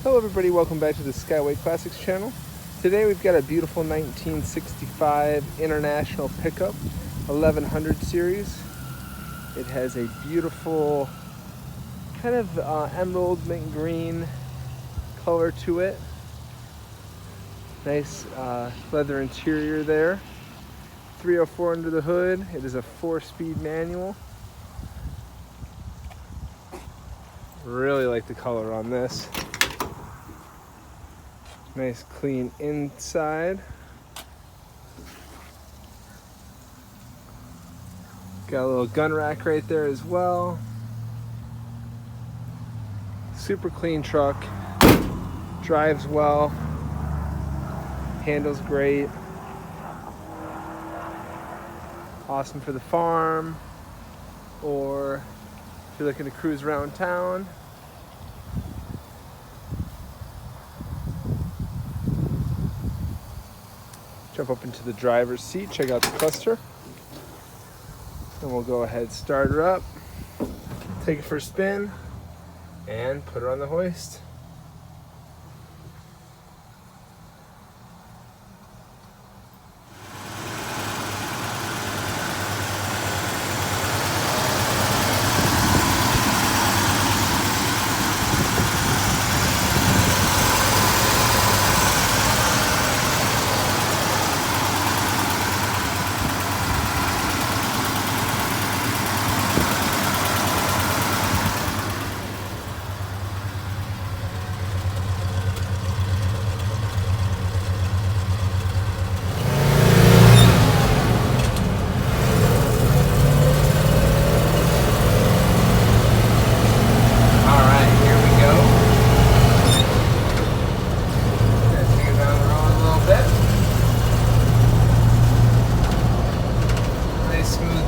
Hello everybody, welcome back to the Skyway Classics channel. Today we've got a beautiful 1965 International pickup 1100 series. It has a beautiful kind of emerald mint green color to it. Nice leather interior there. 304 under the hood. It is a 4-speed manual. Really like the color on this. Nice clean inside. Got a little gun rack right there as well. Super clean truck. Drives well. Handles great. Awesome for the farm, or if you're looking to cruise around town. Jump up into the driver's seat, check out the cluster. And we'll go ahead, start her up, take it for a spin, and put her on the hoist.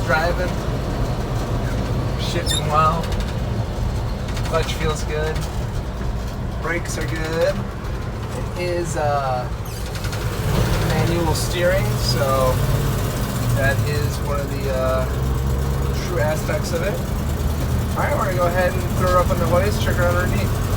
Driving, shifting well, clutch feels good, brakes are good. It is manual steering, so that is one of the true aspects of it. Alright, we're going to go ahead and throw her up on the hoist, check her out underneath.